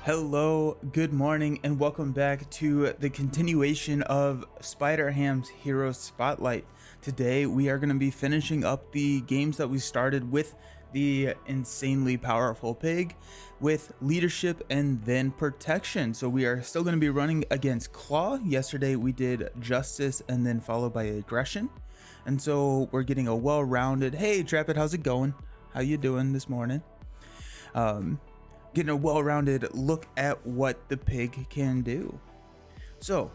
Hello, good morning, and welcome back to the continuation of Spider-Ham's Hero Spotlight. Today, we are going to be finishing up the games that we started with the insanely powerful pig, with leadership and then protection. So we are still going to be running against Klaw. Yesterday, we did justice and then followed by aggression. And so we're getting a well-rounded, hey, Trapit, how's it going? How you doing this morning? Getting a well-rounded look at what the pig can do. So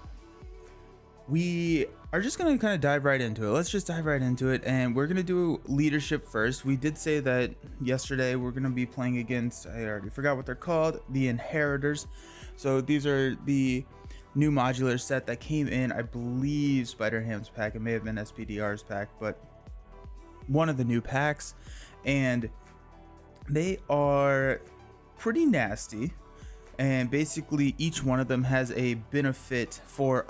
we are just going to kind of dive right into it. Let's just dive right into it, and we're going to do leadership first. We did say that yesterday we're going to be playing against, I already forgot what they're called, the inheritors. So these are the new modular set that came in, I believe, Spider-Ham's pack. It may have been SPDR's pack, but one of the new packs, and they are pretty nasty, and basically each one of them has a benefit for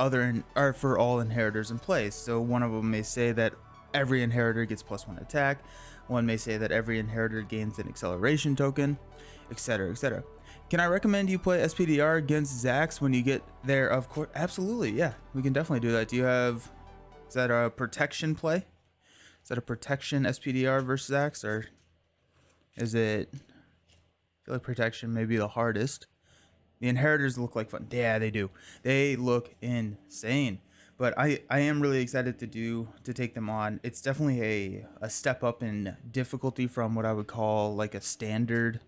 for all inheritors in place. So one of them may say that every inheritor gets +1 attack, one may say that every inheritor gains an acceleration token, etc, etc. Can I recommend you play SPDR against Zax when you get there? Of course, absolutely, yeah, we can definitely do that. Do you have, is that a protection play? Is that a protection SPDR versus Zax, or is it, I feel like protection may be the hardest. The inheritors look like fun. Yeah, they do. They look insane. But I am really excited to take them on. It's definitely a step up in difficulty from what I would call like a standard.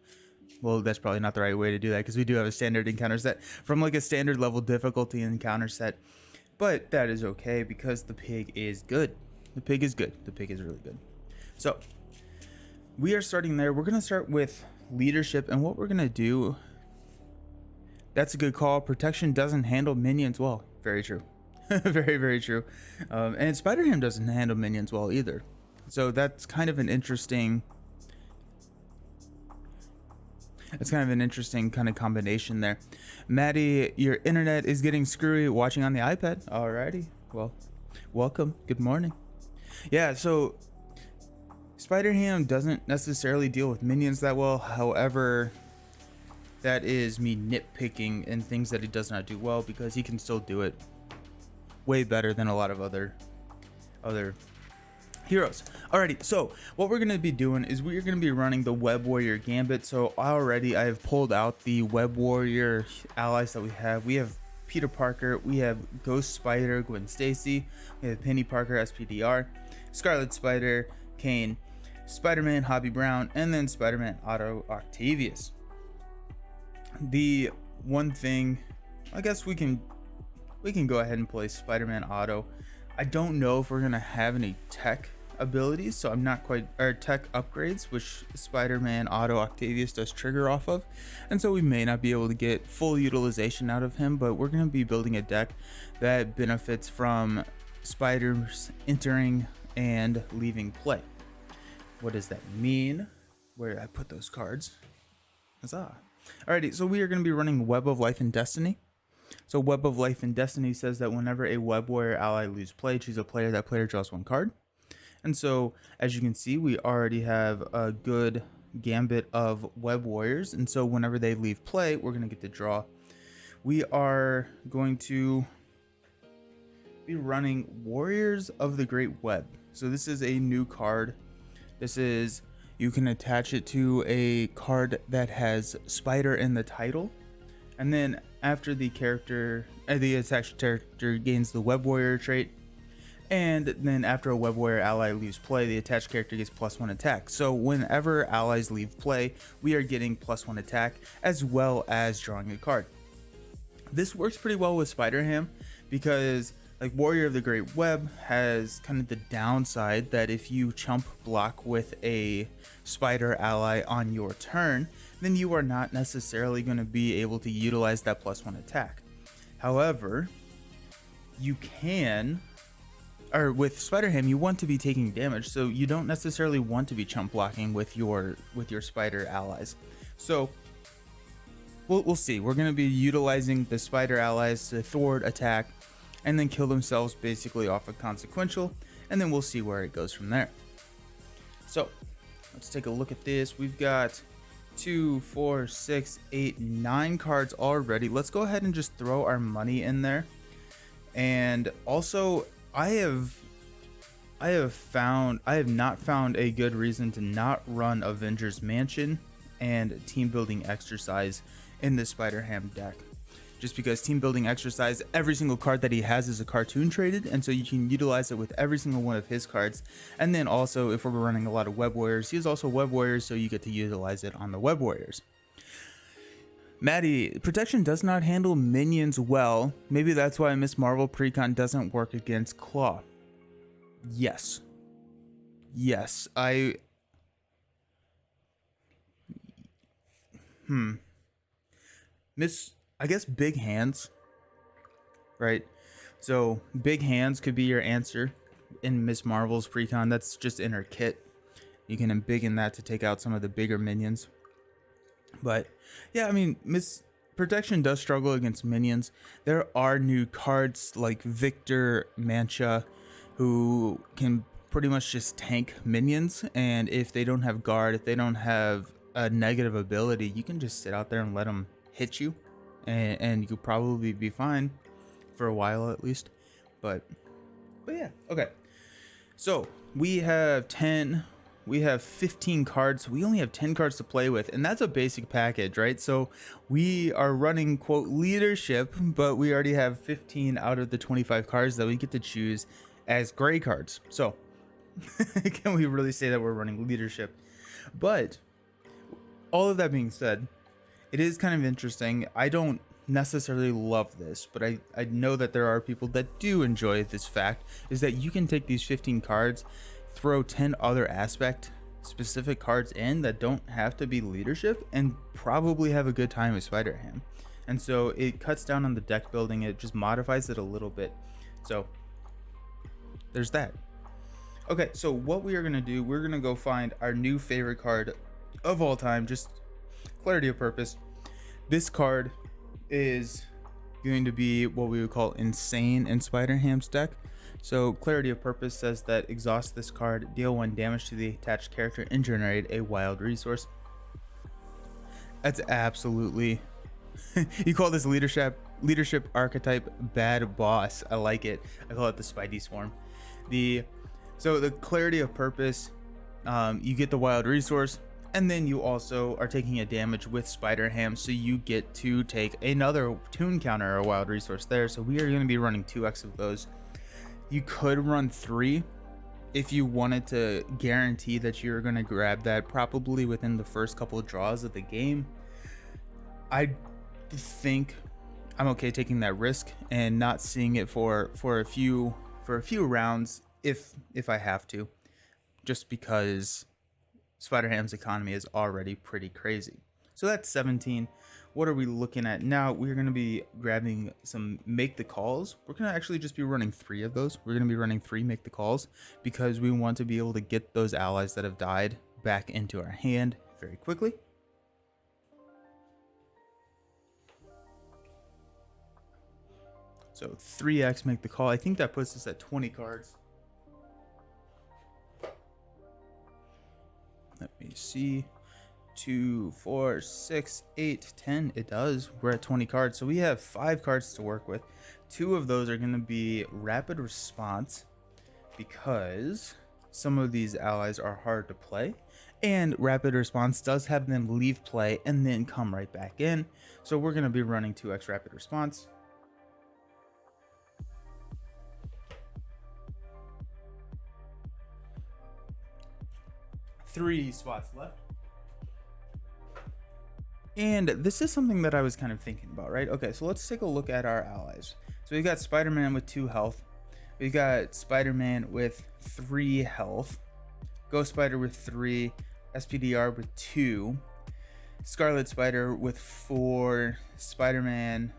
Well, that's probably not the right way to do that, because we do have a standard encounter set. From like a standard level difficulty encounter set. But that is okay, because the pig is good. The pig is good. The pig is really good. So we are starting there. We're going to start with leadership, and what we're going to do, that's a good call. Protection doesn't handle minions well. Very true. Very, very true. And Spider-Ham doesn't handle minions well either. So that's kind of an interesting, kind of combination there. Maddie, your internet is getting screwy watching on the iPad. Alrighty. Well, welcome. Good morning. Yeah, so Spider-Ham doesn't necessarily deal with minions that well. However, that is me nitpicking in things that he does not do well, because he can still do it way better than a lot of other heroes. Alrighty, so what we're going to be doing is we're going to be running the Web Warrior Gambit. So already I have pulled out the Web Warrior allies that we have. We have Peter Parker, we have Ghost Spider, Gwen Stacy, we have Penny Parker, SPDR, Scarlet Spider, Kane, Spider-Man, Hobby Brown, and then Spider-Man Otto Octavius. The one thing, I guess we can go ahead and play Spider-Man Otto. I don't know if we're gonna have any tech abilities, so I'm not quite, or tech upgrades, which Spider-Man Otto Octavius does trigger off of, and so we may not be able to get full utilization out of him. But we're gonna be building a deck that benefits from spiders entering and leaving play. What does that mean? Where did I put those cards? Huzzah. Alrighty, so we are going to be running Web of Life and Destiny. So Web of Life and Destiny says that whenever a Web Warrior ally loses play, choose a player. That player draws 1 card. And so, as you can see, we already have a good gambit of Web Warriors. And so whenever they leave play, we're going to get to draw. We are going to be running Warriors of the Great Web. So this is a new card. This is, you can attach it to a card that has Spider in the title, and then after the character, the attached character gains the Web Warrior trait, and then after a Web Warrior ally leaves play, the attached character gets +1 attack. So whenever allies leave play, we are getting +1 attack as well as drawing a card. This works pretty well with Spider-Ham, because like Warrior of the Great Web has kind of the downside that if you chump block with a spider ally on your turn, then you are not necessarily going to be able to utilize that +1 attack. However, you can, or with Spider-Ham, you want to be taking damage, so you don't necessarily want to be chump blocking with your spider allies. So we'll see. We're going to be utilizing the spider allies to thwart attack and then kill themselves basically off of consequential, and then we'll see where it goes from there. So let's take a look at this. We've got 2, 4, 6, 8, 9 cards already. Let's go ahead and just throw our money in there. And also, I have not found a good reason to not run Avengers Mansion and Team Building Exercise in this Spider-Ham deck. Just because Team Building Exercise, every single card that he has is a cartoon traded, and so you can utilize it with every single one of his cards. And then also, if we're running a lot of Web Warriors, he is also Web Warriors, so you get to utilize it on the Web Warriors. Maddie, protection does not handle minions well. Maybe that's why Miss Marvel Precon doesn't work against Klaw. Yes. Yes, I guess big hands, right? So big hands could be your answer in Miss Marvel's Precon. That's just in her kit. You can embiggen that to take out some of the bigger minions. But yeah, I mean, Miss Protection does struggle against minions. There are new cards like Victor Mancha who can pretty much just tank minions, and if they don't have guard, if they don't have a negative ability, you can just sit out there and let them hit you, and you could probably be fine for a while at least. But yeah, okay. So we have 15 cards. We only have 10 cards to play with, and that's a basic package, right? So we are running, quote, leadership, but we already have 15 out of the 25 cards that we get to choose as gray cards. So can we really say that we're running leadership? But all of that being said, it is kind of interesting. I don't necessarily love this, but I know that there are people that do enjoy this fact, is that you can take these 15 cards, throw 10 other specific cards in that don't have to be leadership, and probably have a good time with Spider-Ham. And so it cuts down on the deck building. It just modifies it a little bit. So there's that. Okay, so what we are going to do, we're going to go find our new favorite card of all time, just clarity of purpose. This card is going to be what we would call insane in Spider-Ham's deck. So clarity of purpose says that exhaust this card, deal 1 damage to the attached character, and generate a wild resource. That's absolutely you call this leadership archetype bad boss. I like it. I call it the Spidey Swarm. So the clarity of purpose, you get the wild resource, and then you also are taking a damage with Spider-Ham, so you get to take another toon counter or wild resource there. So we are going to be running 2x of those. You could run 3 if you wanted to guarantee that you're going to grab that probably within the first couple of draws of the game. I think I'm okay taking that risk and not seeing it for a few rounds if I have to, just because Spider-Ham's economy is already pretty crazy. So that's 17. What are we looking at now? We're going to be grabbing some make the calls. We're going to actually just be running 3 of those. We're going to be running 3 make the calls because we want to be able to get those allies that have died back into our hand very quickly. So 3x make the call. I think that puts us at 20 cards. Let me see. 2, 4, 6, 8, 10. It does. We're at 20 cards. So we have 5 cards to work with. 2 of those are going to be rapid response because some of these allies are hard to play. And rapid response does have them leave play and then come right back in. So we're going to be running 2x rapid response. Three spots left. And this is something that I was kind of thinking about, right? Okay, so let's take a look at our allies. So we got Spider-Man with 2 health. We got Spider-Man with 3 health. Ghost Spider with 3. SPDR with 2. Scarlet Spider with 4. Spider-Man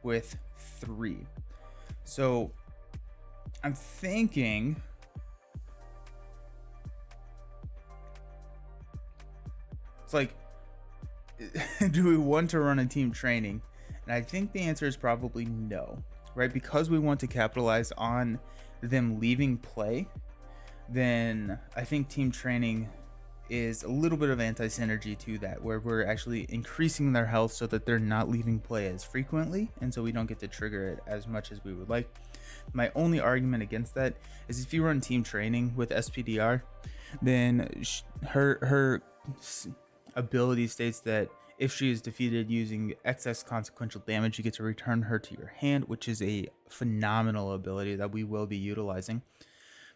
with 3. So I'm thinking it's like, do we want to run a team training? And I think the answer is probably no, right? Because we want to capitalize on them leaving play, then I think team training is a little bit of anti-synergy to that, where we're actually increasing their health so that they're not leaving play as frequently, and so we don't get to trigger it as much as we would like. My only argument against that is if you run team training with SPDR, then her ability states that if she is defeated using excess consequential damage, you get to return her to your hand, which is a phenomenal ability that we will be utilizing.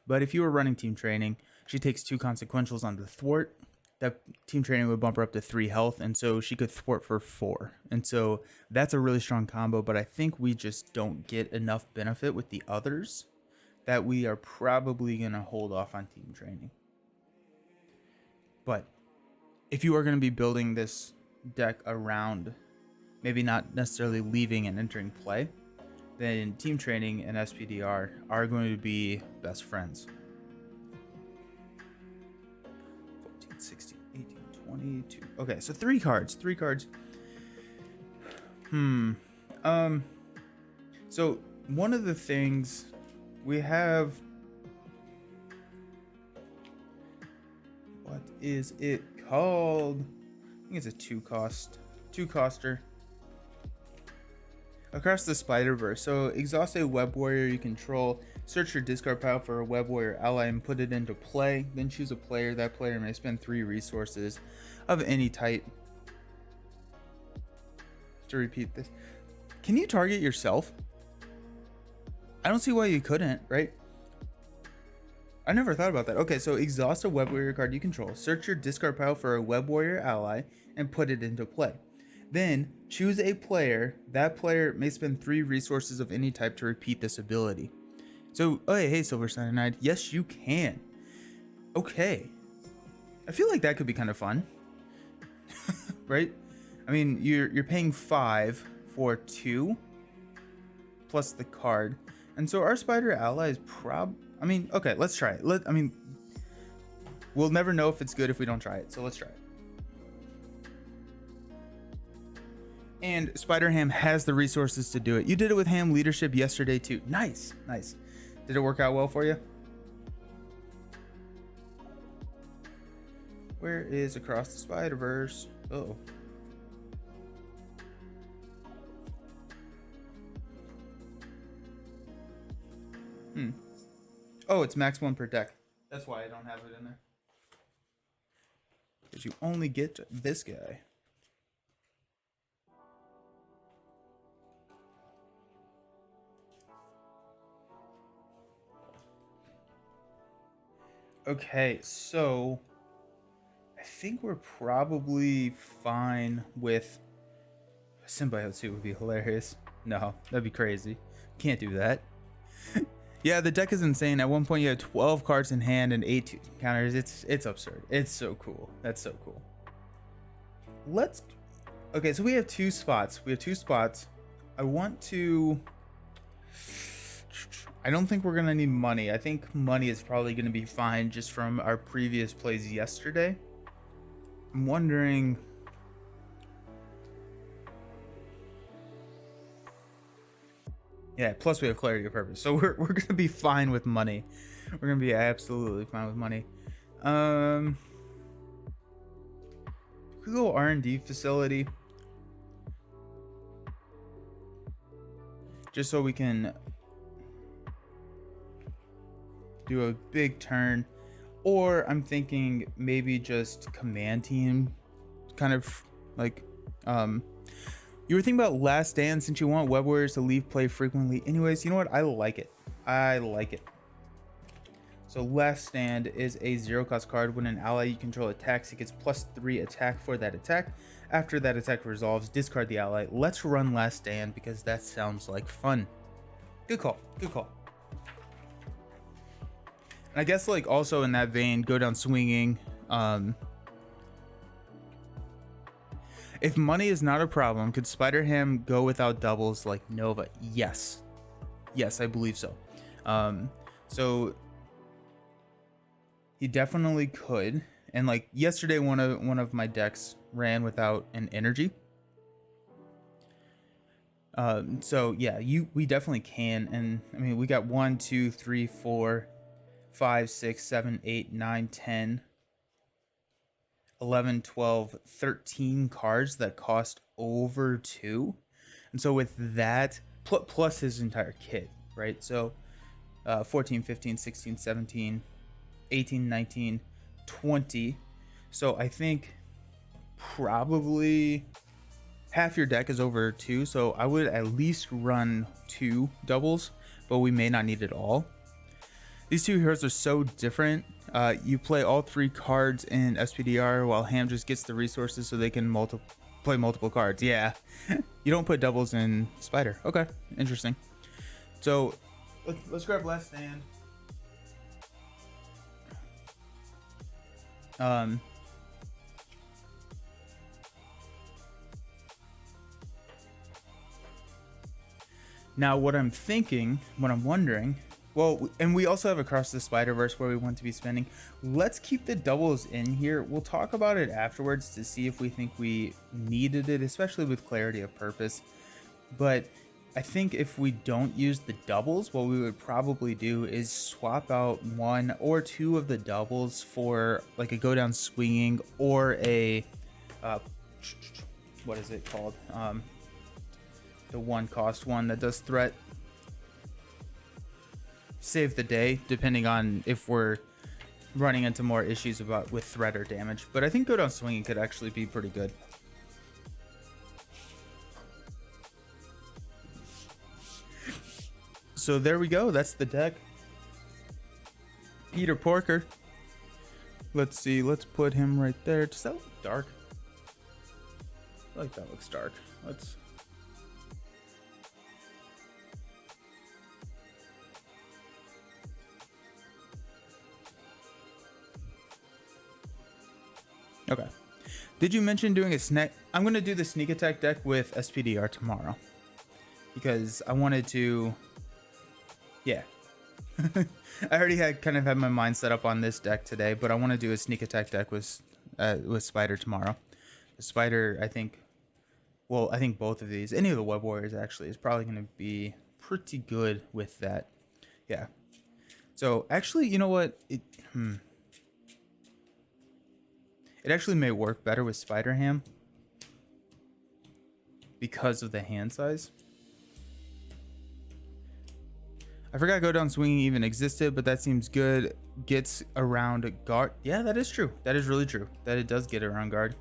But if you were running team training, she takes 2 consequentials on the thwart. That team training would bump her up to 3 health, and so she could thwart for 4. And so that's a really strong combo, but I think we just don't get enough benefit with the others that we are probably going to hold off on team training. But if you are going to be building this deck around maybe not necessarily leaving and entering play, then team training and SPDR are going to be best friends. 14, 16, 18, 22. Okay, so 3 cards. So one of the things we have, what is it called? I think it's a 2-coster. Across the Spider-Verse. So exhaust a web warrior you control, search your discard pile for a web warrior ally and put it into play, then choose a player. That player may spend 3 resources of any type. To repeat this, can you target yourself? I don't see why you couldn't, right? I never thought about that. Okay, so exhaust a web warrior card you control, search your discard pile for a web warrior ally and put it into play. Then choose a player. That player may spend 3 resources of any type to repeat this ability. So, oh, hey, Silver Cyanide. Yes, you can. Okay. I feel like that could be kind of fun. Right? I mean, you're paying 5 for 2 plus the card. And so our spider ally is I mean, okay, let's try it. We'll never know if it's good if we don't try it. So let's try it. And Spider Ham has the resources to do it. You did it with Ham Leadership yesterday too. Nice. Did it work out well for you? Where is Across the Spider-Verse? Oh. Oh, it's max 1 per deck. That's why I don't have it in there. Because you only get this guy. Okay, so I think we're probably fine with Symbiote Suit. Would be hilarious. No, that'd be crazy. Can't do that. Yeah, the deck is insane. At one point you had 12 cards in hand and 8 counters. It's absurd. It's so cool. That's so cool. Okay, so we have 2 spots. I want to... I don't think we're gonna need money. I think money is probably gonna be fine just from our previous plays yesterday. I'm wondering... Yeah, plus we have clarity of purpose. So we're gonna be fine with money. We're gonna be absolutely fine with money. We could go R&D facility. Just so we can do a big turn. Or I'm thinking maybe just command team, kind of like you were thinking about Last Stand since you want web warriors to leave play frequently. Anyways, you know what? I like it. So Last Stand is a 0-cost card. When an ally you control attacks, it gets +3 attack for that attack. After that attack resolves, discard the ally. Let's run Last Stand because that sounds like fun. Good call. And I guess like also in that vein, go down swinging. If money is not a problem, could Spider Ham go without doubles like Nova? Yes, I believe so. So he definitely could. And like yesterday, one of my decks ran without an energy. So yeah, we definitely can. And I mean, we got 1, 2, 3, 4, 5, 6, 7, 8, 9, 10. 11, 12, 13 cards that cost over 2. And so with that, plus his entire kit, right? So 14, 15, 16, 17, 18, 19, 20. So I think probably half your deck is over 2. So I would at least run 2 doubles, but we may not need it all. These two heroes are so different. You play all 3 cards in SPDR while Ham just gets the resources so they can play multiple cards. Yeah, you don't put doubles in Spider. Okay, interesting. So let's grab Last Stand. Now what I'm thinking, what I'm wondering, well, and we also have Across the Spider-Verse where we want to be spending. Let's keep the doubles in here. We'll talk about it afterwards to see if we think we needed it, especially with clarity of purpose. But I think if we don't use the doubles, what we would probably do is swap out 1 or 2 of the doubles for like a go down swinging or a what is it called, the 1 cost one that does threat. Save the day, depending on if we're running into more issues with threat or damage. But I think go down swinging could actually be pretty good. So there we go. That's the deck. Peter Porker. Let's see. Let's put him right there. Does that look dark? I feel like that looks dark. Let's. Okay. Did you mention doing a snack? I'm going to do the sneak attack deck with SPDR tomorrow because I wanted to. Yeah. I already had my mind set up on this deck today, but I want to do a sneak attack deck with Spider tomorrow. The Spider, I think both of these, any of the Web Warriors actually, is probably going to be pretty good with that. Yeah. So actually, you know what? It actually may work better with Spider Ham because of the hand size. I forgot Go Down Swinging even existed, but that seems good. Gets around guard. Yeah, that is true. That is really true. That it does get around guard.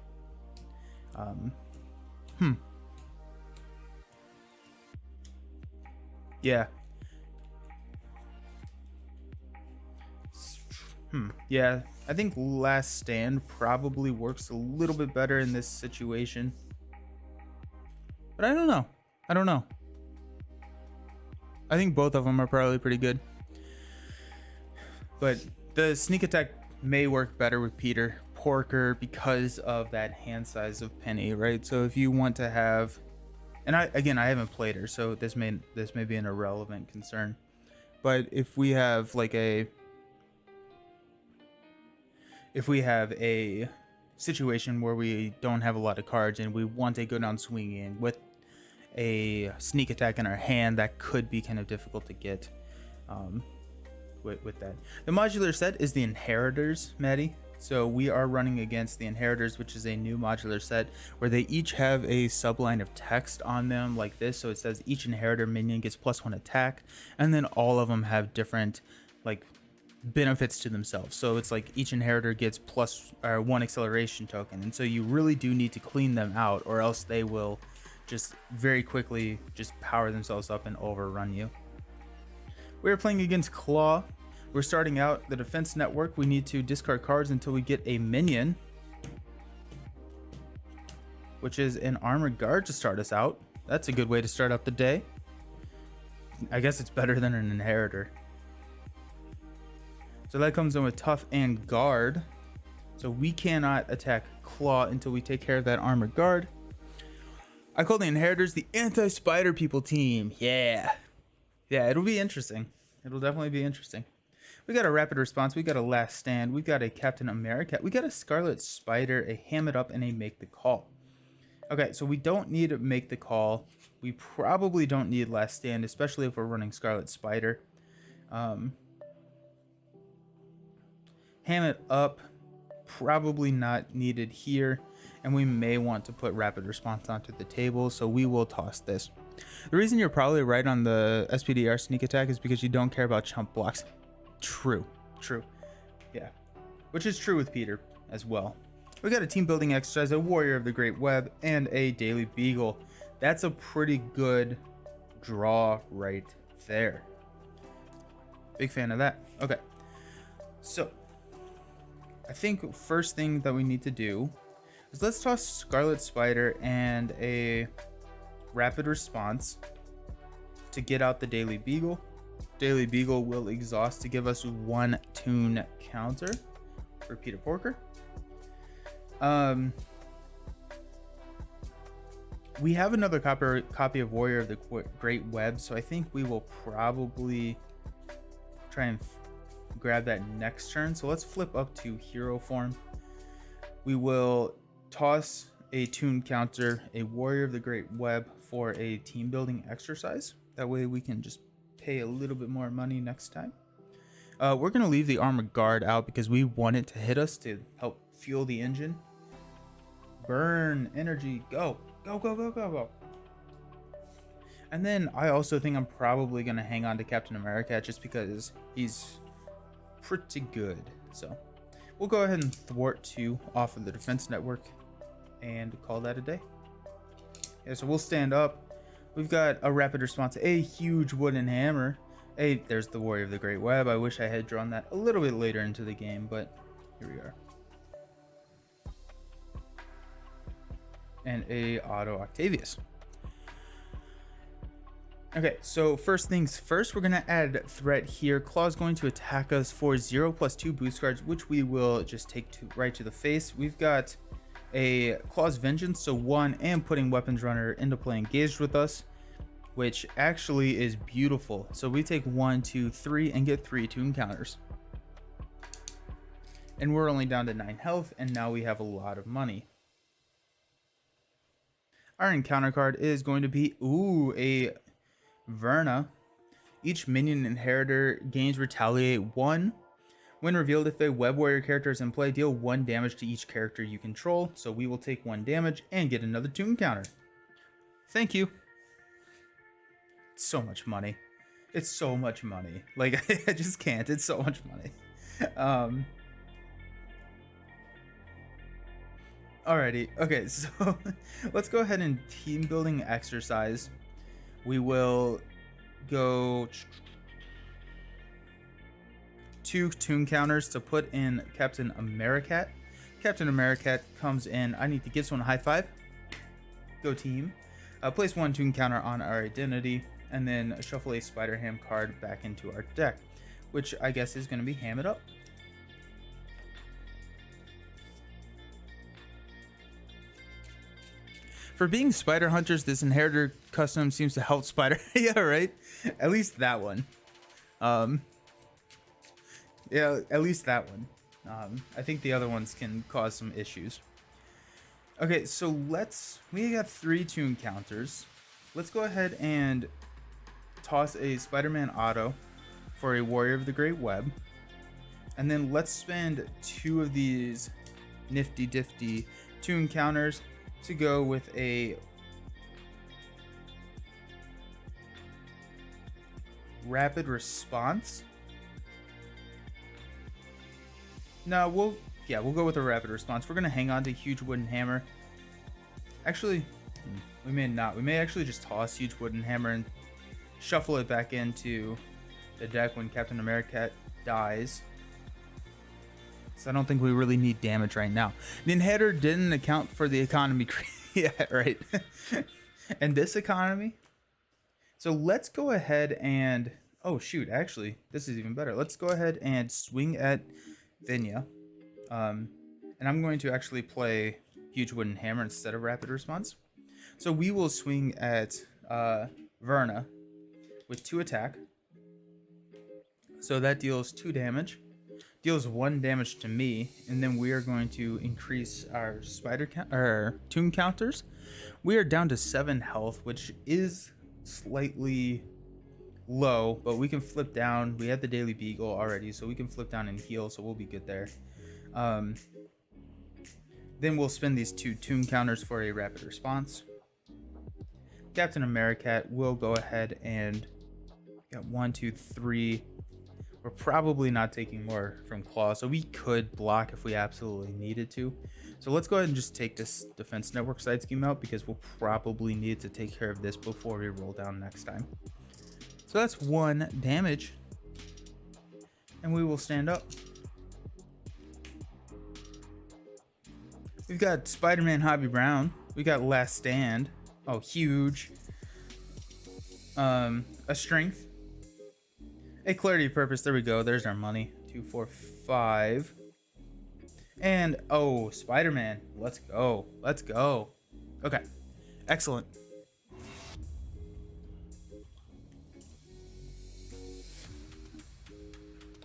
Yeah. Yeah, I think Last Stand probably works a little bit better in this situation. But I don't know. I think both of them are probably pretty good. But the sneak attack may work better with Peter Porker because of that hand size of Penny, right? So if you want to have, and I haven't played her, so this may be an irrelevant concern. But if we have a situation where we don't have a lot of cards and we want to go down swinging with a sneak attack in our hand, that could be kind of difficult to get with that. The modular set is the Inheritors, Maddie. So we are running against the Inheritors, which is a new modular set where they each have a subline of text on them like this. So it says each Inheritor minion gets +1 attack, and then all of them have different like benefits to themselves. So it's like each Inheritor gets +1 acceleration token, and so you really do need to clean them out, or else they will just very quickly just power themselves up and overrun you. We're playing against Klaw. We're starting out the defense network. We need to discard cards until we get a minion, which is an armored guard to start us out. That's a good way to start out the day. I guess it's better than an inheritor. So that comes in with tough and guard. So we cannot attack Klaw until we take care of that armored guard. I call the Inheritors the anti-spider people team. Yeah, it'll be interesting. It'll definitely be interesting. We got a rapid response. We got a last stand. We got a Captain America. We got a Scarlet Spider, a ham it up, and a make the call. Okay, so we don't need to make the call. We probably don't need last stand, especially if we're running Scarlet Spider. Ham it up probably not needed here, and we may want to put rapid response onto the table, so we will toss this. The reason you're probably right on the SPDR sneak attack is because you don't care about chump blocks. True, yeah, which is true with Peter as well. We got a team building exercise, a warrior of the great web, and a daily beagle. That's a pretty good draw right there. Big fan of that. Okay, so I think first thing that we need to do is let's toss Scarlet Spider and a rapid response to get out the daily beagle. Daily beagle will exhaust to give us 1 toon counter for Peter Porker. We have another copy of Warrior of the Great Web, so I think we will probably try and grab that next turn. So let's flip up to hero form. We will toss a toon counter, a Warrior of the Great Web, for a team building exercise. That way we can just pay a little bit more money next time. We're going to leave the Armored Guard out because we want it to hit us to help fuel the engine. Burn energy, go. And then I also think I'm probably going to hang on to Captain America just because he's pretty good. So we'll go ahead and thwart 2 off of the defense network and call that a day. Yeah, so we'll stand up. We've got a rapid response, a huge wooden hammer. Hey, there's the Warrior of the Great Web. I wish I had drawn that a little bit later into the game, but here we are. And a Auto Octavius. Okay, so first things first, we're going to add threat here. Klaw is going to attack us for 0+2 boost cards, which we will just take right to the face. We've got a Klaw's Vengeance, so 1, and putting Weapons Runner into play engaged with us, which actually is beautiful. So we take 1, 2, 3, and get 3 toon counters. And we're only down to 9 health, and now we have a lot of money. Our encounter card is going to be, a Verna. Each minion inheritor gains Retaliate 1. When revealed, if a Web Warrior character is in play, deal 1 damage to each character you control. So we will take 1 damage and get another toon counter. Thank you. It's so much money. It's so much money. Like, I just can't. It's so much money. Alrighty, okay, so let's go ahead and team building exercise. We will go 2 toon counters to put in Captain Americat. Captain Americat comes in. I need to give someone a high five. Go team. Place 1 toon counter on our identity, and then shuffle a Spider Ham card back into our deck, which I guess is going to be Ham It Up. For being Spider Hunters, this Inheritor custom seems to help Spider. Yeah, right? At least that one. Yeah, at least that one. I think the other ones can cause some issues. Okay, so we got 3 toon counters. Let's go ahead and toss a Spider-Man auto for a Warrior of the Great Web. And then let's spend 2 of these nifty toon counters to go with a rapid response. No, we'll go with a rapid response. We're gonna hang on to huge wooden hammer. Actually, we may not. We may actually just toss huge wooden hammer and shuffle it back into the deck when Captain America dies. So I don't think we really need damage right now. The inheritor didn't account for the economy. Yeah, right. And this economy. So let's go ahead and, oh shoot, actually, this is even better. Let's go ahead and swing at Vinya. And I'm going to actually play huge wooden hammer instead of rapid response. So we will swing at Verna with 2 attack. So that deals 2 damage. Deals 1 damage to me, and then we are going to increase our toon counters. We are down to 7 health, which is slightly low, but we can flip down. We have the Daily Beagle already, so we can flip down and heal, so we'll be good there. Then we'll spend these 2 tomb counters for a rapid response. Captain Americat will go ahead and got 1, 2, 3. We're probably not taking more from Klaw, so we could block if we absolutely needed to. So let's go ahead and just take this defense network side scheme out, because we'll probably need to take care of this before we roll down next time. So that's 1 damage, and we will stand up. We've got Spider-Man Hobby Brown. We got Last Stand. Oh, huge. A Strength. A Clarity of Purpose. There we go. There's our money. 2, 4, 5. And, oh, Spider-Man. Let's go. Let's go. Okay. Excellent.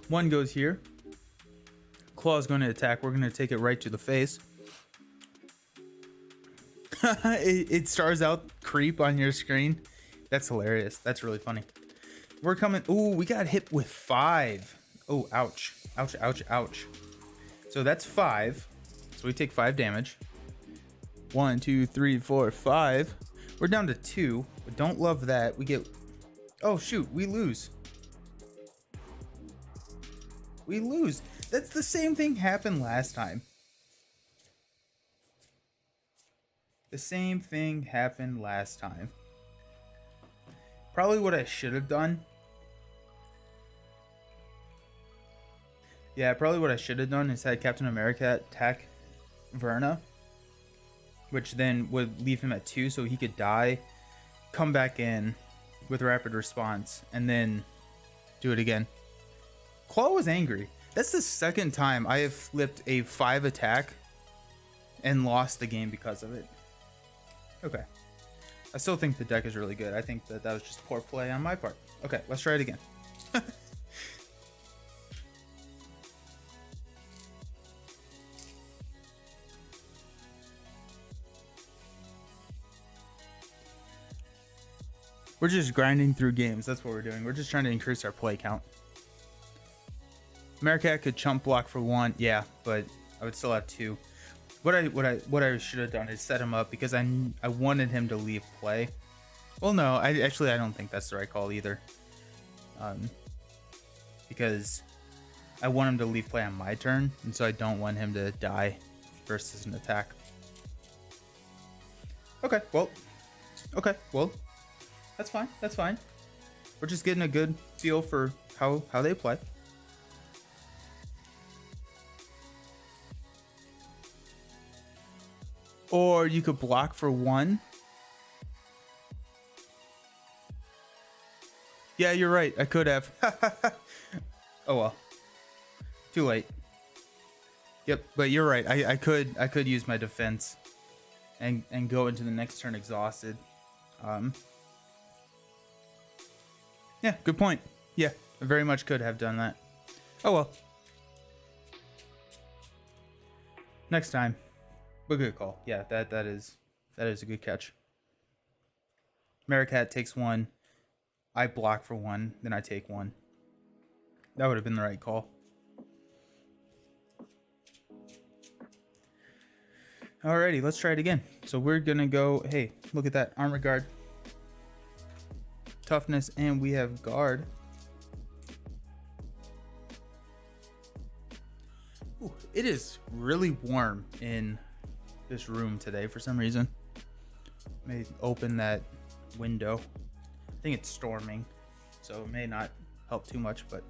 One goes here. Claw is going to attack. We're going to take it right to the face. It stars out creep on your screen. That's hilarious. That's really funny. We're coming. Ooh, we got hit with 5. Oh, ouch. Ouch, ouch, ouch. So that's 5. So we take 5 damage. 1, 2, 3, 4, 5. We're down to 2. But don't love that. We get... Oh, shoot. We lose. We lose. That's the same thing happened last time. The same thing happened last time. Probably what I should have done. Yeah, probably what I should have done is had Captain America attack Verna, which then would leave him at 2 so he could die, come back in with rapid response, and then do it again. Klaw was angry. That's the second time I have flipped a 5 attack and lost the game because of it. Okay. I still think the deck is really good. I think that was just poor play on my part. Okay, let's try it again. We're just grinding through games. That's what we're doing. We're just trying to increase our play count. Americat could chump block for 1. Yeah, but I would still have 2. What I should have done is set him up, because I wanted him to leave play. Well, no, I don't think that's the right call either. Because I want him to leave play on my turn, and so I don't want him to die versus an attack. Okay, well, that's fine. That's fine. We're just getting a good feel for how they play. Or you could block for 1. Yeah, you're right. I could have. Oh well. Too late. Yep, but you're right. I could use my defense and go into the next turn exhausted. Yeah, good point. Yeah, I very much could have done that. Oh well. Next time. But good call. Yeah, that is a good catch. Americat takes 1. I block for 1, then I take 1. That would have been the right call. Alrighty, let's try it again. So we're gonna go, hey, look at that. Armor guard. Toughness, and we have guard. Ooh, it is really warm in this room today for some reason. May open that window. I think it's storming, so it may not help too much, but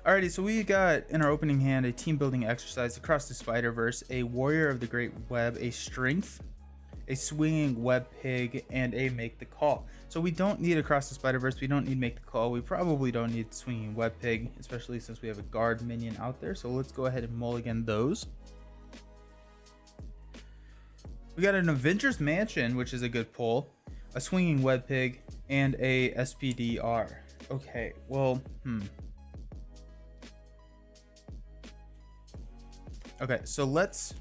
alrighty. So we got in our opening hand a team building exercise across the Spider-Verse, a warrior of the great web, a strength, a swinging web pig, and a make the call. So we don't need across the Spider-Verse. We don't need make the call. We probably don't need swinging web pig, especially since we have a guard minion out there. So let's go ahead and mulligan those. We got an Avengers Mansion, which is a good pull, a swinging web pig, and a SPDR. Okay, well, Okay, so let's...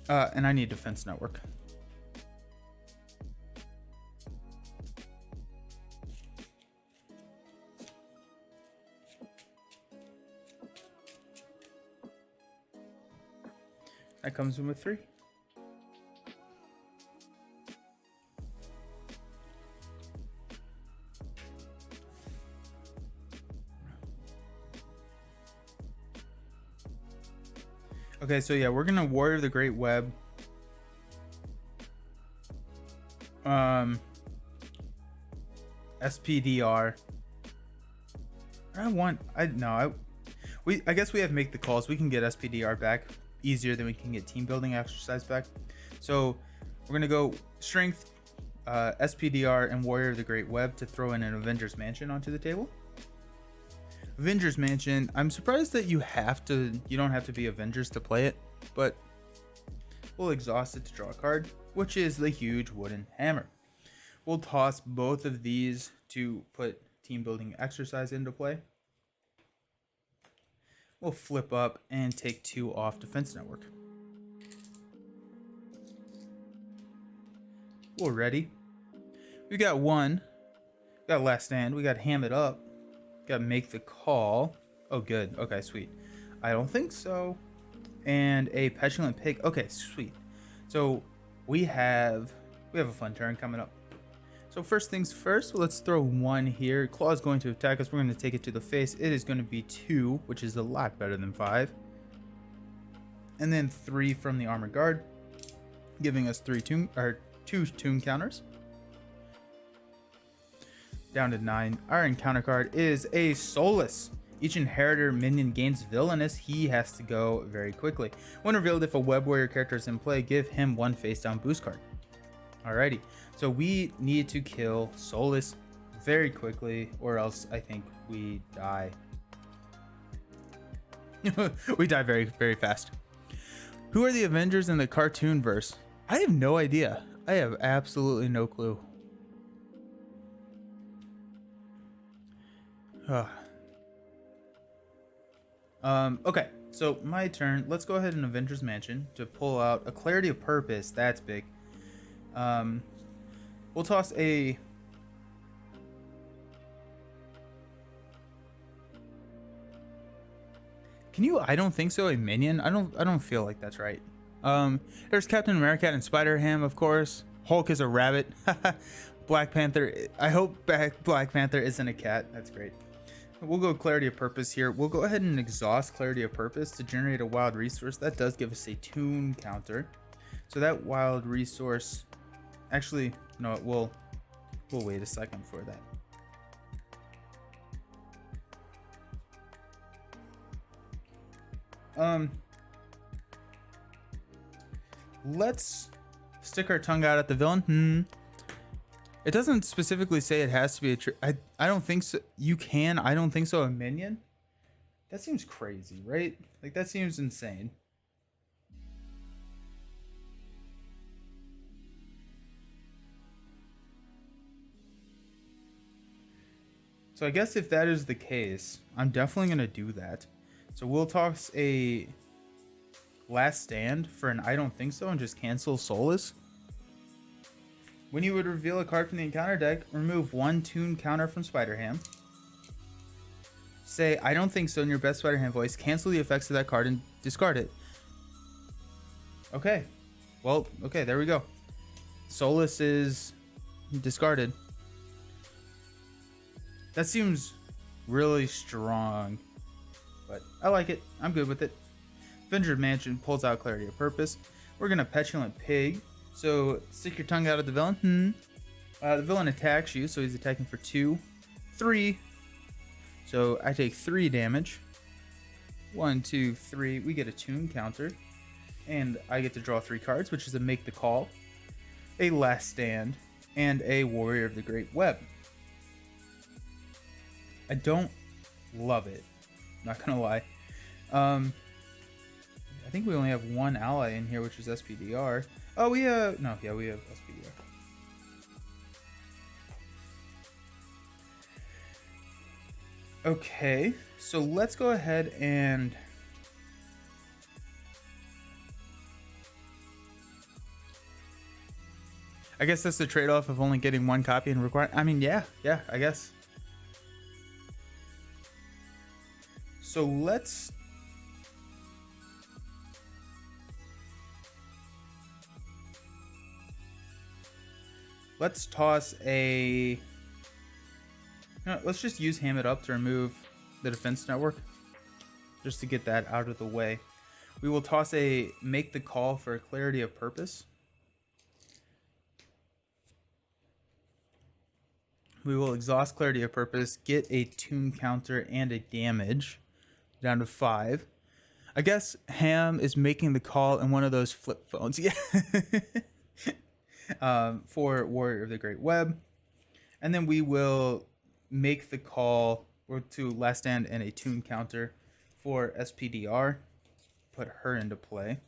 and I need defense network. That comes in with 3. Okay, so yeah, we're gonna Warrior of the Great Web. SPDR. I guess we have make the calls. We can get SPDR back easier than we can get team building exercise back. So we're gonna go strength, SPDR, and Warrior of the Great Web to throw in an Avengers Mansion onto the table. Avengers Mansion. I'm surprised that you don't have to be Avengers to play it, but we'll exhaust it to draw a card, which is the huge wooden hammer. We'll toss both of these to put team building exercise into play. We'll flip up and take 2 off defense network. We're ready. We got 1. We got last stand. We got ham it up. Got make the call. Oh, good. Okay, sweet. I don't think so. And a petulant pig. Okay, sweet. So we have a fun turn coming up. So first things first, let's throw 1 here. Klaw is going to attack us. We're going to take it to the face. It is going to be 2, which is a lot better than 5. And then 3 from the armor guard, giving us 2 tune counters. Down to 9. Our encounter card is a Soulless. Each inheritor minion gains villainous. He has to go very quickly. When revealed, if a web warrior character is in play, give him 1 face down boost card. Alrighty, so we need to kill Soulless very quickly, or else I think we die. We die very, very fast. Who are the Avengers in the cartoon verse? I have no idea. I have absolutely no clue. Okay, so my turn. Let's go ahead and Avengers Mansion to pull out a Clarity of Purpose. That's big. We'll toss a... Can you? I don't think so. A minion? I don't feel like that's right. There's Captain America and Spider-Ham, of course. Hulk is a rabbit. Black Panther. I hope Black Panther isn't a cat. That's great. We'll go Clarity of Purpose here. We'll go ahead and exhaust Clarity of Purpose to generate a wild resource. That does give us a tune counter. So that wild resource... Actually, no, we'll wait a second for that. Let's stick our tongue out at the villain. It doesn't specifically say it has to be a I don't think so. You can. I don't think so. A minion? That seems crazy, right? Like, that seems insane. So I guess if that is the case, I'm definitely going to do that. So we'll toss a Last Stand for an I don't think so and just cancel Soulless. When you would reveal a card from the encounter deck, remove 1 tune counter from Spider-Ham. Say, I don't think so in your best Spider-Ham voice. Cancel the effects of that card and discard it. Okay. Well, okay, there we go. Soulless is discarded. That seems really strong, but I like it. I'm good with it. Avengers Mansion pulls out Clarity of Purpose. We're going to Petulant Pig. So stick your tongue out at the villain. The villain attacks you, so he's attacking for 2, 3. So I take 3 damage. 1, 2, 3. We get a tune counter. And I get to draw 3 cards, which is a Make the Call, a Last Stand, and a Warrior of the Great Web. I don't love it. Not gonna lie. I think we only have 1 ally in here, which is SPDR. Oh, we have... No, yeah, we have SPDR. Okay, so let's go ahead and... I guess that's the trade-off of only getting 1 copy and require... I mean, yeah, I guess. So let's... let's toss a... No, let's just use Ham It Up to remove the defense network, just to get that out of the way. We will toss a Make the Call for clarity of purpose. We will exhaust clarity of purpose, get a tune counter and a damage down to 5. I guess Ham is making the call in one of those flip phones. Yeah. For Warrior of the Great Web. And then we will make the call to Last Stand and a tune counter for SPDR. Put her into play.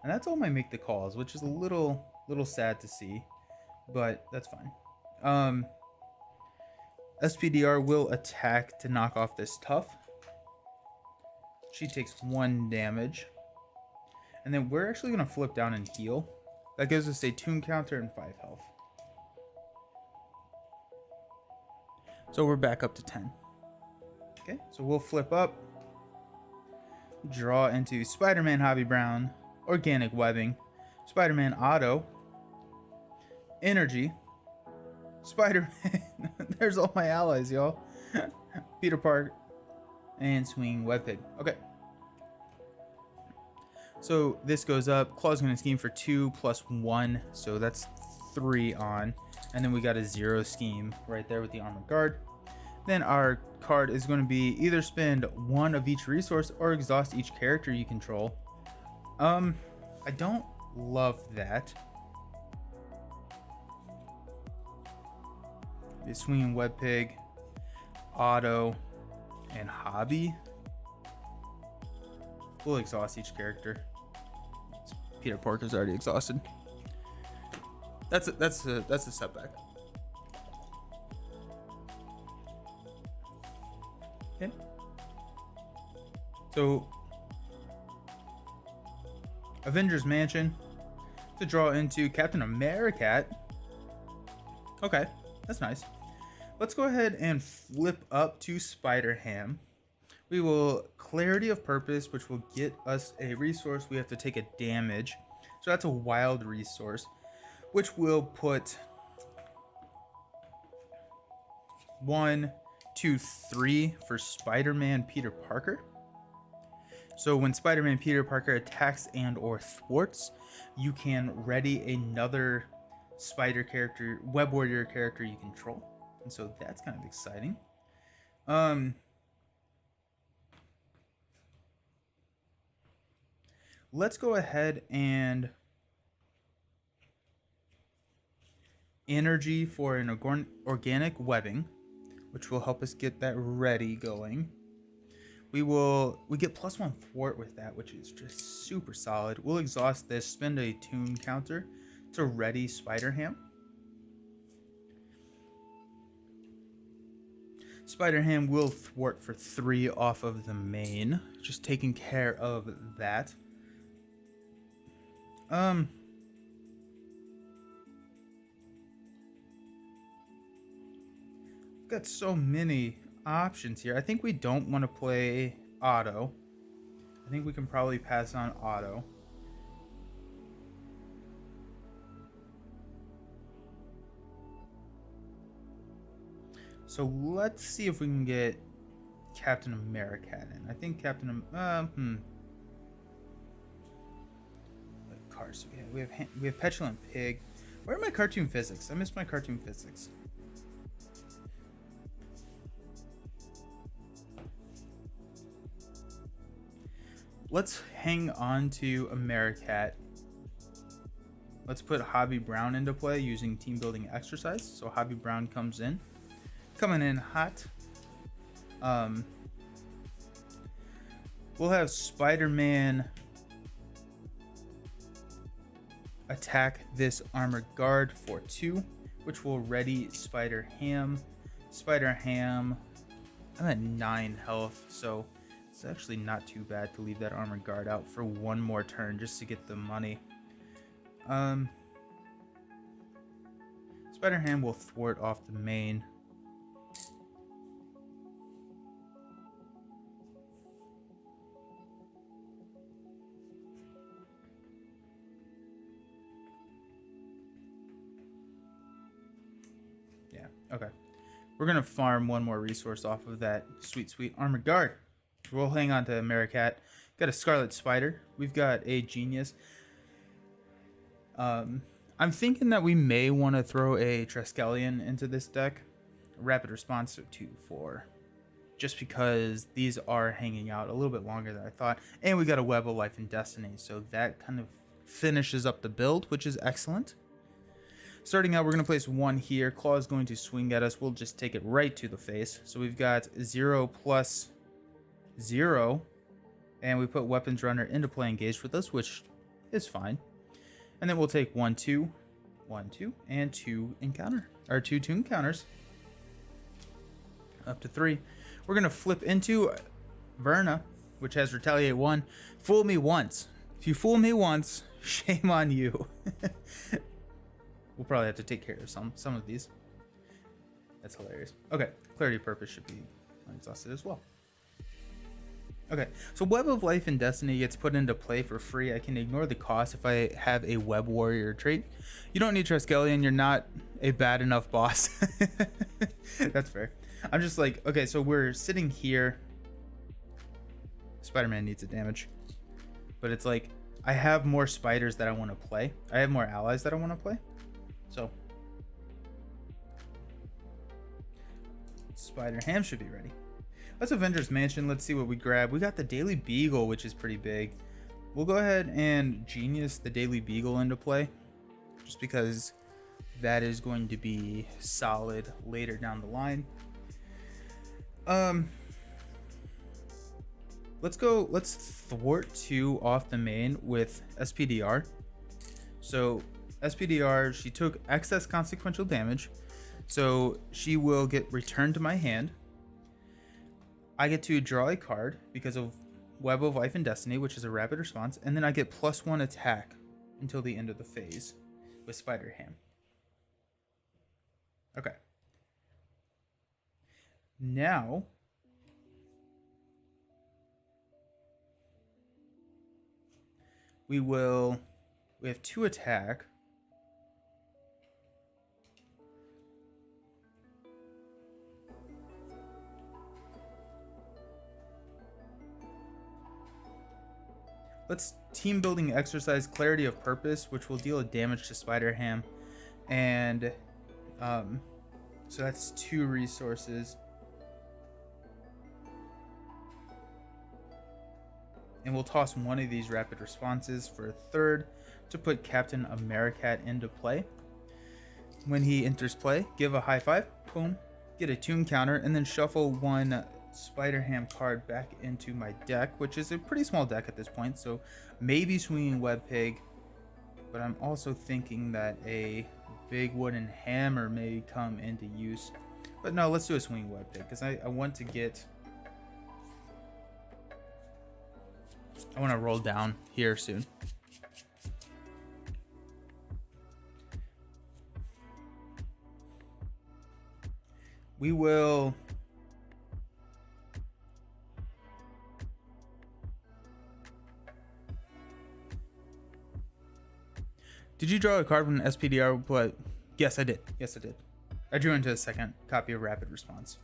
And that's all my make the calls, which is a little sad to see, but that's fine. SPDR will attack to knock off this tough. She takes 1 damage. And then we're actually going to flip down and heal. That gives us a tune counter and 5 health. So we're back up to 10. Okay, so we'll flip up. Draw into Spider-Man Hobby Brown, Organic Webbing, Spider-Man Auto, Energy, Spider-Man. There's all my allies, y'all. Peter Park, and Swing Webpig. Okay. So this goes up. Claw's going to scheme for 2 plus 1. So that's 3 on. And then we got a 0 scheme right there with the Armored Guard. Then our card is going to be either spend 1 of each resource or exhaust each character you control. I don't love that. Swinging Webpig, Auto, and Hobby. We'll exhaust each character. Peter Parker's already exhausted. That's a setback. Okay. So Avengers Mansion to draw into Captain America. Okay, that's nice. Let's go ahead and flip up to Spider-Ham. We will Clarity of Purpose, which will get us a resource. We have to take a damage. So that's a wild resource, which will put 1, 2, 3 for Spider-Man Peter Parker. So when Spider-Man Peter Parker attacks and or thwarts, you can ready another spider character, Web Warrior character you control. And so that's kind of exciting. Let's go ahead and energy for an organic webbing, which will help us get that ready going. We get +1 thwart with that, which is just super solid. We'll exhaust this, spend a tune counter to ready Spider-Ham. Spider-Ham will thwart for 3 off of the main, just taking care of that. I've got so many options here. I think we don't want to play Auto. I think we can probably pass on Auto. So let's see if we can get Captain America in. I think Captain what cards do we have? We have Petulant Pig. Where are my cartoon physics? I missed my cartoon physics. Let's hang on to Americat. Let's put Hobby Brown into play using team building exercise. So Hobby Brown comes in. Coming in hot. We'll have Spider-Man attack this Armored Guard for 2, which will ready Spider-Ham. Spider-Ham, I'm at 9 health, so it's actually not too bad to leave that Armored Guard out for 1 more turn just to get the money. Spider-Ham will thwart off the main. Okay. We're going to farm one more resource off of that sweet armored guard. We'll hang on to Americat. Got a Scarlet Spider. We've got a Genius. I'm thinking that we may want to throw a Triskelion into this deck. Rapid response to 2-4. Just because these are hanging out a little bit longer than I thought. And we got a Web of Life and Destiny. So that kind of finishes up the build, which is excellent. Starting out, we're going to place 1 here. Klaw is going to swing at us. We'll just take it right to the face. So we've got 0 plus 0. And we put Weapons Runner into play engaged with us, which is fine. And then we'll take 1, 2, 1, 2, and 2 encounter. Or 2 tune counters. Up to 3. We're going to flip into Verna, which has Retaliate 1. Fool me once. If you fool me once, shame on you. We'll probably have to take care of some of these. That's hilarious. Okay, Clarity of Purpose should be unexhausted as well. Okay, so Web of Life and Destiny gets put into play for free. I can ignore the cost if I have a Web Warrior trait. You don't need Triskelion. You're not a bad enough boss. That's fair. I'm just like, okay, so we're sitting here. Spider-Man needs a damage. But it's like, I have more spiders that I want to play. I have more allies that I want to play. So, Spider-Ham should be ready. Let's Avengers Mansion. Let's see what we grab. We got the Daily Beagle, which is pretty big. We'll go ahead and Genius the Daily Beagle into play. Just because that is going to be solid later down the line. Let's thwart 2 off the main with SPDR. So SPDR, she took excess consequential damage, so she will get returned to my hand. I get to draw a card because of Web of Life and Destiny, which is a rapid response, and then I get +1 attack until the end of the phase with Spider-Ham. Okay. Now we have 2 attack. Let's team building exercise Clarity of Purpose, which will deal damage to Spider-Ham. And so that's 2 resources. And we'll toss one of these rapid responses for a 3rd to put Captain Americat into play. When he enters play, give a high 5, boom, get a tune counter, and then shuffle 1 Spider-Ham card back into my deck, which is a pretty small deck at this point, so maybe swinging Web Pig, but I'm also thinking that a big wooden hammer may come into use. But no, let's do a swinging Web Pig, because I want to get... I want to roll down here soon. We will... Did you draw a card from an SPDR? But yes, I did. Yes, I did. I drew into a second copy of Rapid Response.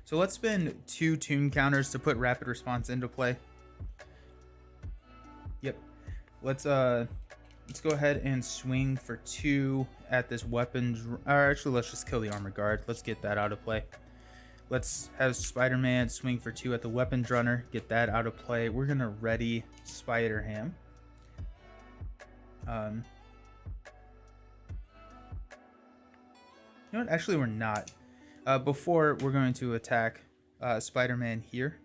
So let's spend 2 tune counters to put Rapid Response into play. Yep. Let's go ahead and swing for 2 at this weapons. Or actually, let's just kill the armor guard. Let's get that out of play. Let's have Spider-Man swing for 2 at the weapons runner. Get that out of play. We're gonna ready Spider-Ham. You know what? Actually, we're not. Before we're going to attack Spider-Man here.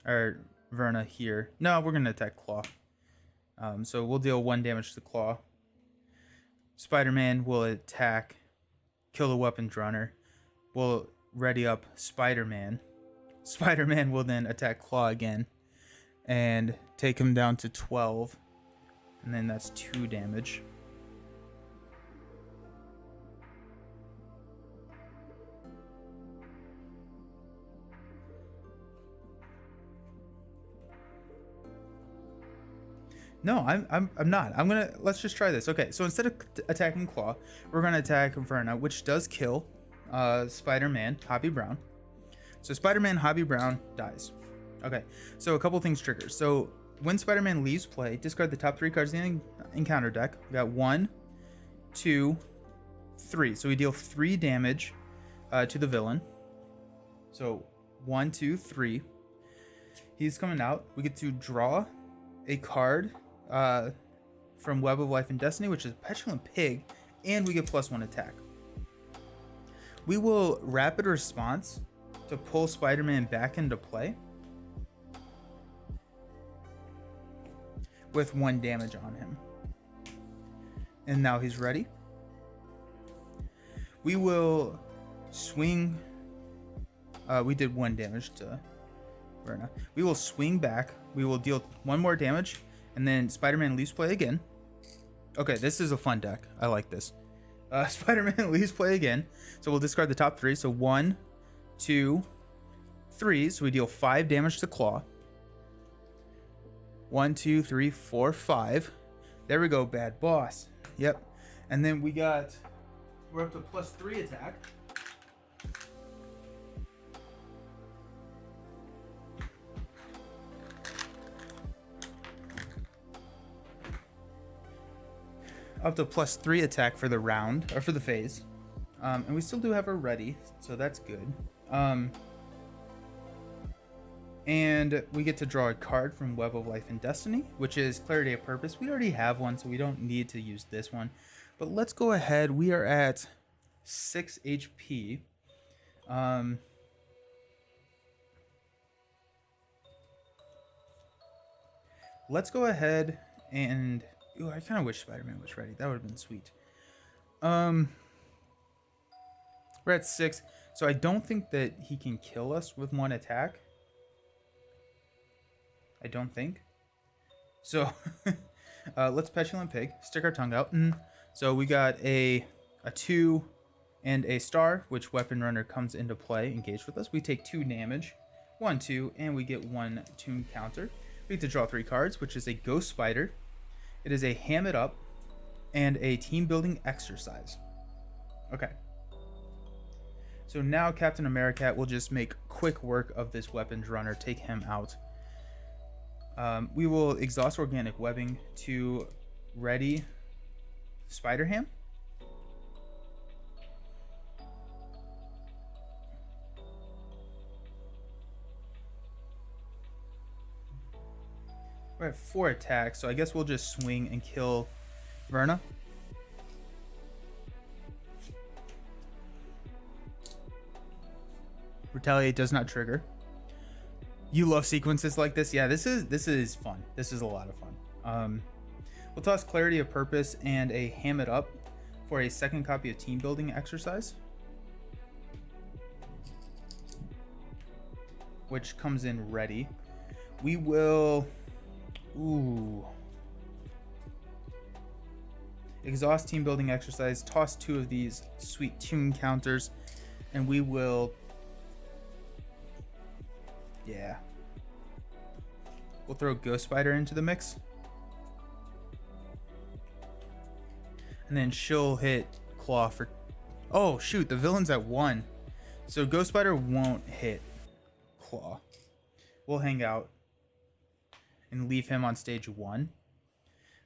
Or Verna here. No, we're going to attack Klaw. So we'll deal 1 damage to Klaw. Spider-Man will attack, kill the weapons runner. We'll ready up Spider-Man. Spider-Man will then attack Klaw again and take him down to 12. And then that's 2 damage. No, I'm not. Let's just try this. Okay, so instead of attacking Klaw, we're gonna attack Verna, which does kill Spider-Man Hobby Brown. So Spider-Man Hobby Brown dies. Okay, so a couple things trigger. So when Spider-Man leaves play, discard the top 3 cards in the encounter deck. We got 1, 2, 3. So we deal 3 damage to the villain. So 1, 2, 3. He's coming out. We get to draw a card from Web of Life and Destiny, which is Petulant Pig, and we get +1 attack. We will Rapid Response to pull Spider-Man back into play with 1 damage on him. And now he's ready. We will swing. We did 1 damage to Verna. We will swing back. We will deal 1 more damage, and then Spider-Man leaves play again. Okay, this is a fun deck. I like this. Spider-Man leaves play again. So we'll discard the top 3. So 1, 2, 3. So we deal 5 damage to Klaw. 1, 2, 3, 4, 5. There we go, bad boss. Yep. And then we're up to +3 attack. Up to +3 attack for the round, or for the phase. And we still do have her ready, so that's good. And we get to draw a card from Web of Life and Destiny, which is Clarity of Purpose. We already have one, so we don't need to use this one. But let's go ahead. We are at 6 HP. Let's go ahead and... Ooh, I kind of wish Spider-Man was ready. That would have been sweet. We're at 6, so I don't think that he can kill us with 1 attack. I don't think. So, let's Petulant Pig. Stick our tongue out. So we got a 2 and a star, which Weapon Runner comes into play, engaged with us. We take 2 damage. 1, 2, and we get 1 tune counter. We get to draw 3 cards, which is a Ghost Spider. It is a Ham It Up and a Team Building Exercise. Okay. So now Captain America will just make quick work of this Weapons Runner, take him out. We will exhaust Organic Webbing to ready Spider-Ham. We're at 4 attacks, so I guess we'll just swing and kill Verna. Retaliate does not trigger. You love sequences like this? Yeah, this is fun. This is a lot of fun. We'll toss Clarity of Purpose and a Ham It Up for a 2nd copy of Team Building Exercise, which comes in ready. We will... Ooh. Exhaust Team Building Exercise, toss 2 of these sweet tune counters, and we will... Yeah. We'll throw Ghost Spider into the mix. And then she'll hit Klaw for... Oh, shoot, the villain's at 1. So Ghost Spider won't hit Klaw. We'll hang out and leave him on stage 1.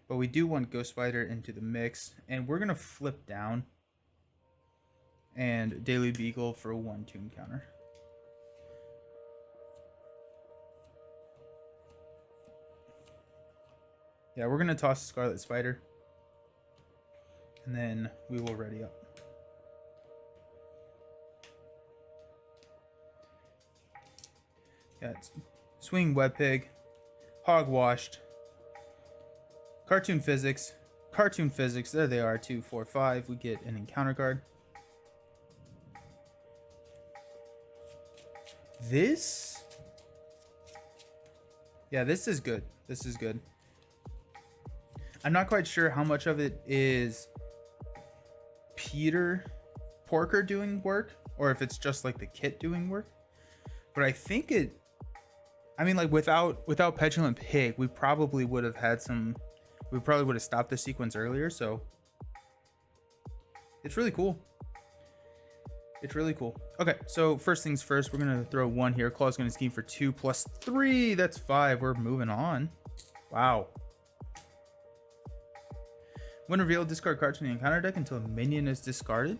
But we do want Ghost Spider into the mix. And we're going to flip down and Daily Beagle for a 1 tune counter. Yeah, we're going to toss Scarlet Spider. And then we will ready up. Yeah, it's Swing Web Pig. Hogwashed. Cartoon Physics. Cartoon Physics. There they are. 2, 4, 5. We get an encounter card. This? Yeah, this is good. This is good. I'm not quite sure how much of it is Peter Porker doing work or if it's just like the kit doing work. But I think it... I mean, like without Petulant Pig, we probably would have had some. We probably would have stopped the sequence earlier. So it's really cool. It's really cool. Okay, so first things first, we're gonna throw 1 here. Klaw's gonna scheme for 2 plus 3. That's 5. We're moving on. Wow. When revealed, discard cards from the encounter deck until a minion is discarded.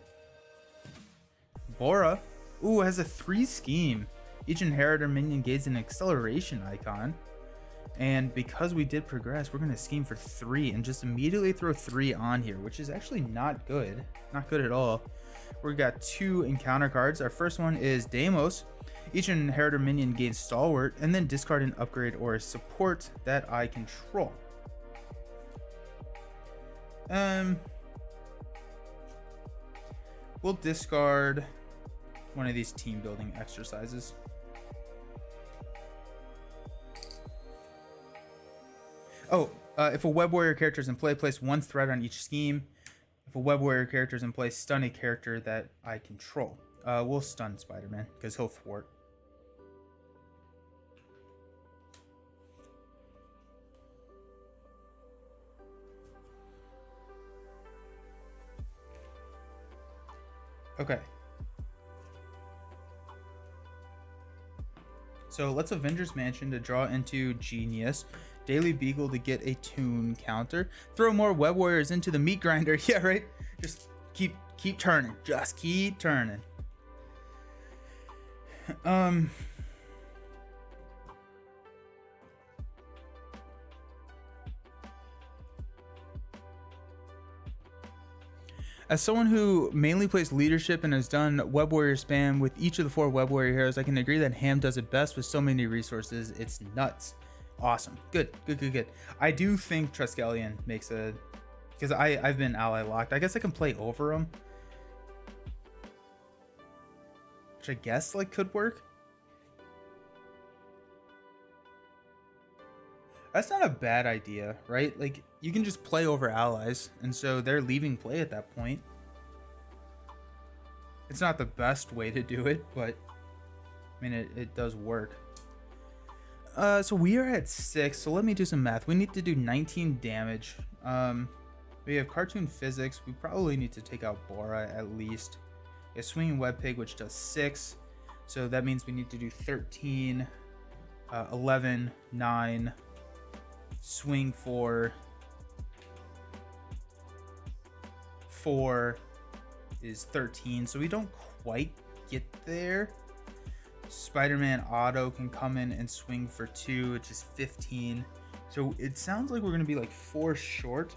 Bora. Ooh, has a 3 scheme. Each inheritor minion gains an acceleration icon. And because we did progress, we're going to scheme for 3 and just immediately throw 3 on here, which is actually not good. Not good at all. We got 2 encounter cards. Our first one is Deimos. Each inheritor minion gains Stalwart, and then discard an upgrade or a support that I control. We'll discard one of these team building exercises. Oh, if a Web Warrior character is in play, place 1 threat on each scheme. If a Web Warrior character is in play, stun a character that I control. We'll stun Spider-Man because he'll thwart. Okay. So let's Avengers Mansion to draw into Genius. Daily Beagle to get a tune counter. Throw more Web Warriors into the meat grinder. Yeah, right? Just keep turning. Just keep turning. As someone who mainly plays leadership and has done Web Warrior spam with each of the 4 Web Warrior heroes, I can agree that Ham does it best with so many resources. It's nuts. Awesome. Good. I do think Triskelion makes a... Because I've been ally locked. I guess I can play over him. Which I guess like could work. That's not a bad idea, right? Like, you can just play over allies, and so they're leaving play at that point. It's not the best way to do it, but I mean, it does work. So we are at 6, so let me do some math. We need to do 19 damage. We have Cartoon Physics. We probably need to take out Bora at least. We have Swinging Web Pig, which does 6. So that means we need to do 13, 11, 9, swing 4 is 13, so we don't quite get there. Spider-Man Auto can come in and swing for 2, which is 15, so it sounds like we're gonna be like 4 short.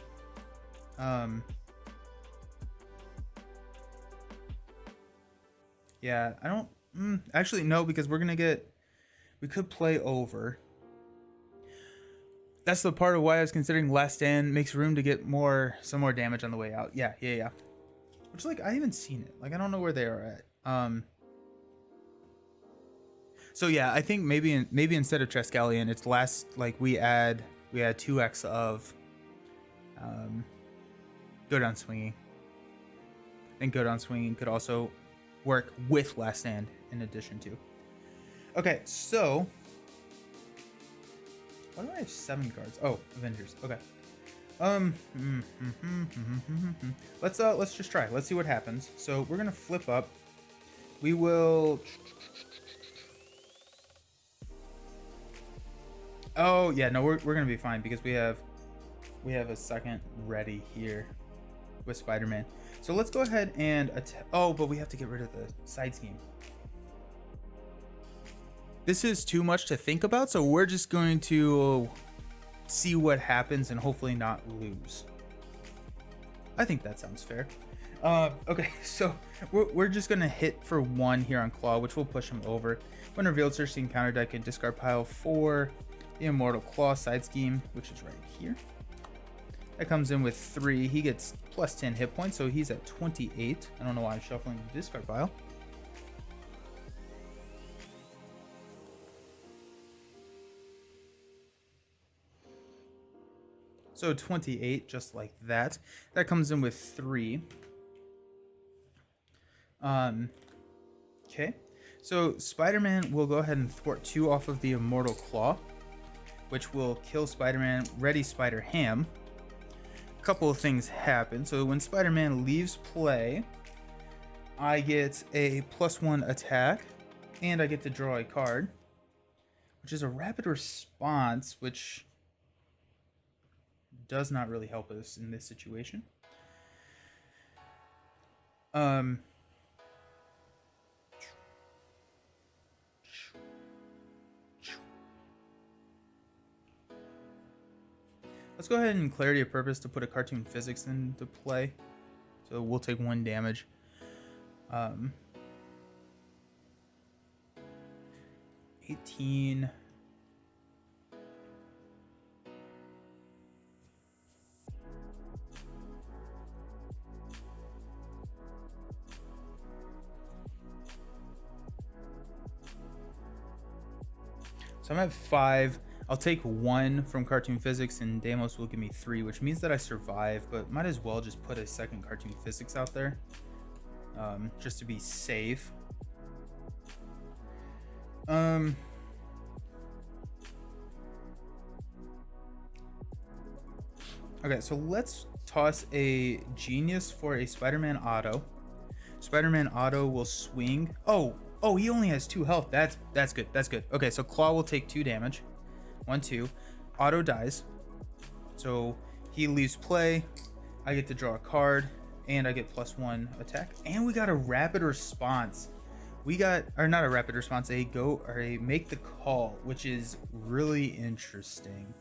Yeah, I don't actually no, because we're gonna get, we could play over. That's the part of why I was considering Last Stand makes room to get some more damage on the way out. Yeah. Which, like, I haven't seen it. Like, I don't know where they are at. So yeah, I think maybe instead of Triskelion, it's we add 2x of Go Down Swinging. I think Go Down Swinging could also work with Last Stand in addition to. Okay, so why do I have 7 cards? Oh, Avengers. Okay. Let's just try. Let's see what happens. So we're gonna flip up. We will. Oh yeah, no, we're gonna be fine because we have a second ready here with Spider-Man. So let's go ahead and oh, but we have to get rid of the side scheme. This is too much to think about, so we're just going to see what happens and hopefully not lose. I think that sounds fair. Okay, so we're just gonna hit for 1 here on Klaw, which will push him over. When revealed, search the encounter deck and discard pile 4 the Immortal Klaw side scheme, which is right here. That comes in with 3. He gets plus 10 hit points, so he's at 28. I don't know why I'm shuffling the discard pile. So 28, just like that. That comes in with 3. Okay. So Spider-Man will go ahead and thwart 2 off of the Immortal Klaw, which will kill Spider-Man, ready Spider-Ham. A couple of things happen. So when Spider-Man leaves play, I get a +1 attack, and I get to draw a card, which is a rapid response, which does not really help us in this situation. Let's go ahead and Clarity of Purpose to put a cartoon physics into play. So we'll take 1 damage. 18. So I'm at 5. I'll take 1 from Cartoon Physics, and Deimos will give me 3, which means that I survive, but might as well just put a second Cartoon Physics out there, just to be safe. Okay, so let's toss a Genius for a Spider-Man Auto. Spider-Man Auto will swing. Oh, he only has 2 health. That's good. That's good. Okay, so Klaw will take 2 damage. 1, 2. Auto dies. So he leaves play. I get to draw a card, and I get +1 attack. And we got a rapid response. We got, or not a rapid response, a make the call, which is really interesting.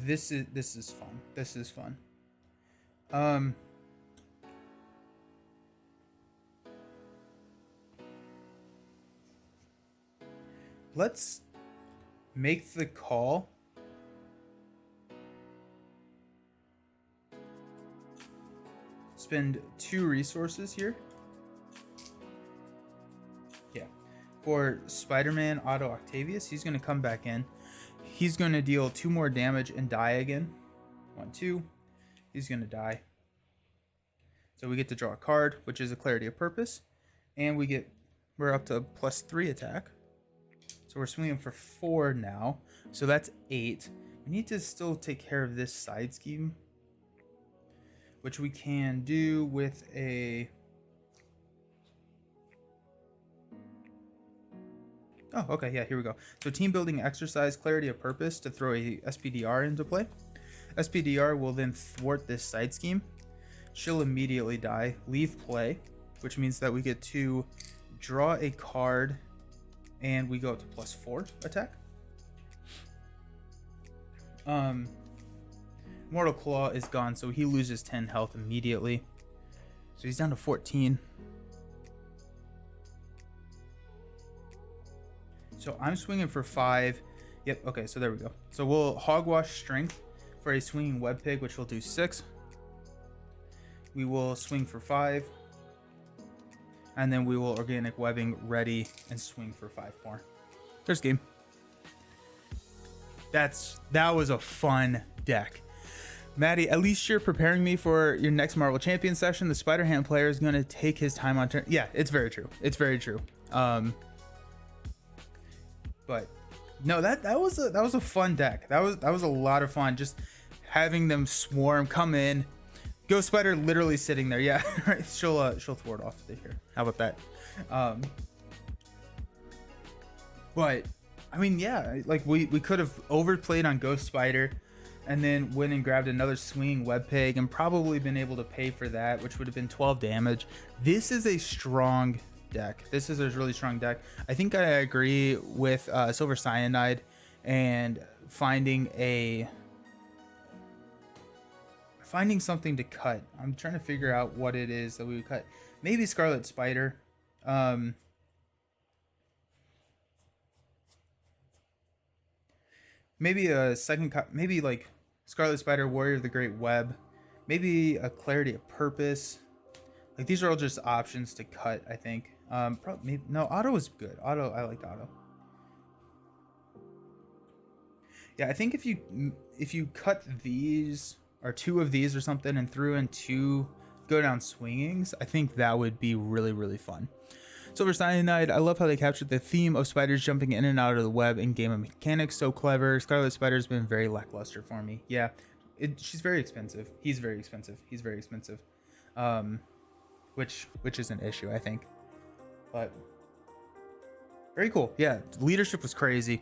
This is fun. Let's make the call. Spend 2 resources here. Yeah. For Spider-Man Auto Octavius, he's going to come back in. He's going to deal 2 more damage and die again. 1, 2. He's going to die. So we get to draw a card, which is a Clarity of Purpose. And we're up to +3 attack. So we're swinging for 4 now. So that's 8. We need to still take care of this side scheme, which we can do with a... Oh, okay, yeah, here we go. So team building exercise, Clarity of Purpose, to throw a SPDR into play. SPDR will then thwart this side scheme. She'll immediately die, leave play, which means that we get to draw a card, and we go up to +4 attack. Mortal Klaw is gone, so he loses 10 health immediately. So he's down to 14. So I'm swinging for 5. Yep, okay, so there we go. So we'll Hogwash Strength for a swinging Web Pig, which will do 6. We will swing for 5. And then we will Organic Webbing ready and swing for 5 more. There's game. That was a fun deck. Maddie, at least you're preparing me for your next Marvel Champion session. The Spider-Ham player is going to take his time on turn. Yeah, it's very true. But no, that was a fun deck. That was a lot of fun. Just having them swarm, come in. Ghost Spider literally sitting there. Yeah, right. She'll thwart off the here. How about that? But I mean, yeah, like we could have overplayed on Ghost Spider, and then went and grabbed another swinging Web Pig and probably been able to pay for that, which would have been 12 damage. This is a strong deck. This is a really strong deck. I think I agree with Silver Cyanide and finding something to cut. I'm trying to figure out what it is that we would cut. Maybe Scarlet Spider. Maybe a second maybe like Scarlet Spider, Warrior of the Great Web. Maybe a Clarity of Purpose. Like, these are all just options to cut, I think. No, Auto is good. I liked Auto. Yeah, I think if you cut these or two of these or something and threw in two go down swingings, I think that would be really, really fun. Silver Cyanide, I love how they captured the theme of spiders jumping in and out of the web in game of mechanics. So clever. Scarlet Spider's been very lackluster for me. Yeah, she's very expensive. He's very expensive. He's very expensive. Which is an issue, I think. But very cool. Yeah, leadership was crazy.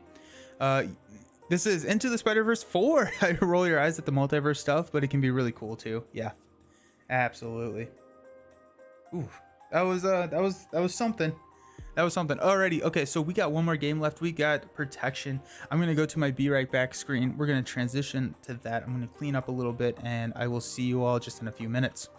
This is Into the Spider-Verse 4. I roll your eyes at the multiverse stuff, but it can be really cool too. Yeah, absolutely. Ooh, that was something. That was something. Alrighty, okay, so we got one more game left. We got Protection. I'm gonna go to my Be Right Back screen. We're gonna transition to that. I'm gonna clean up a little bit, and I will see you all just in a few minutes.